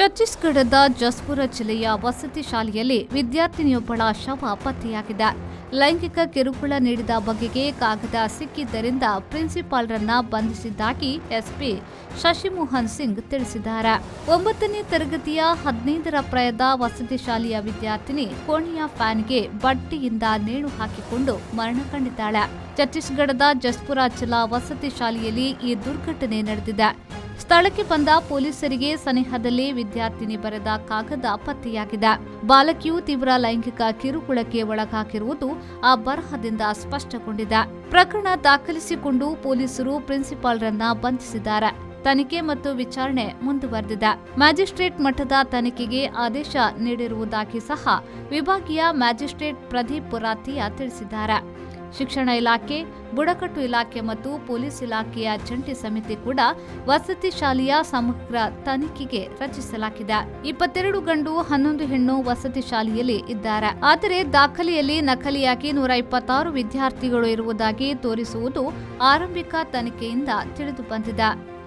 ಛತ್ತೀಸ್ಗಢದ ಜಸ್ಪುರ ಜಿಲ್ಲೆಯ ವಸತಿ ಶಾಲೆಯಲ್ಲಿ ವಿದ್ಯಾರ್ಥಿನಿಯೊಬ್ಬಳ ಶವ ಪತ್ತೆಯಾಗಿದೆ. ಲೈಂಗಿಕ ಕಿರುಕುಳ ನೀಡಿದ ಬಗೆಗೆ ಕಾಗದ ಸಿಕ್ಕಿದ್ದರಿಂದ ಪ್ರಿನ್ಸಿಪಾಲ್ರನ್ನ ಬಂಧಿಸಿದ್ದಾಗಿ ಎಸ್ಪಿ ಶಶಿಮೋಹನ್ ಸಿಂಗ್ ತಿಳಿಸಿದ್ದಾರೆ. 9ನೇ ತರಗತಿಯ 15ರ ಪ್ರಾಯದ ವಸತಿ ಶಾಲೆಯ ವಿದ್ಯಾರ್ಥಿನಿ ಕೋಣೆಯ ಫ್ಯಾನ್ಗೆ ಬಟ್ಟೆಯಿಂದ ನೇಣು ಹಾಕಿಕೊಂಡು ಮರಣ ಕಂಡಿದ್ದಾಳೆ. ಛತ್ತೀಸ್ಗಢದ ಜಸ್ಪುರ ಜಿಲ್ಲಾ ವಸತಿ ಶಾಲೆಯಲ್ಲಿ ಈ ದುರ್ಘಟನೆ ನಡೆದಿದೆ. ಸ್ಥಳಕ್ಕೆ ಬಂದ ಪೊಲೀಸರಿಗೆ ಸನಿಹದಲ್ಲಿ ವಿದ್ಯಾರ್ಥಿನಿ ಬರೆದ ಕಾಗದ ಪತ್ತೆಯಾಗಿದೆ. ಬಾಲಕಿಯು ತೀವ್ರ ಲೈಂಗಿಕ ಕಿರುಕುಳಕ್ಕೆ ಒಳಗಾಗಿರುವುದು ಆ ಬರಹದಿಂದ ಸ್ಪಷ್ಟಗೊಂಡಿದೆ. ಪ್ರಕರಣ ದಾಖಲಿಸಿಕೊಂಡು ಪೊಲೀಸರು ಪ್ರಿನ್ಸಿಪಾಲ್ರನ್ನ ಬಂಧಿಸಿದ್ದಾರೆ. ತನಿಖೆ ಮತ್ತು ವಿಚಾರಣೆ ಮುಂದುವರೆದಿದೆ. ಮ್ಯಾಜಿಸ್ಟ್ರೇಟ್ ಮಟ್ಟದ ತನಿಖೆಗೆ ಆದೇಶ ನೀಡಿರುವುದಾಗಿ ಸಹ ವಿಭಾಗೀಯ ಮ್ಯಾಜಿಸ್ಟ್ರೇಟ್ ಪ್ರದೀಪ್ ಪುರಾತಿಯಾ ತಿಳಿಸಿದ್ದಾರೆ. ಶಿಕ್ಷಣ ಇಲಾಖೆ, ಬುಡಕಟ್ಟು ಇಲಾಖೆ ಮತ್ತು ಪೊಲೀಸ್ ಇಲಾಖೆಯ ಜಂಟಿ ಸಮಿತಿ ಕೂಡ ವಸತಿ ಶಾಲೆಯ ಸಮಗ್ರ ತನಿಖೆಗೆ ರಚಿಸಲಾಗಿದೆ. 22 ಗಂಡು 11 ಹೆಣ್ಣು ವಸತಿ ಶಾಲೆಯಲ್ಲಿ ಇದ್ದಾರೆ. ಆದರೆ ದಾಖಲೆಯಲ್ಲಿ ನಕಲಿಯಾಗಿ 126 ವಿದ್ಯಾರ್ಥಿಗಳು ಇರುವುದಾಗಿ ತೋರಿಸುವುದು ಆರಂಭಿಕ ತನಿಖೆಯಿಂದ ತಿಳಿದು ಬಂದಿದೆ.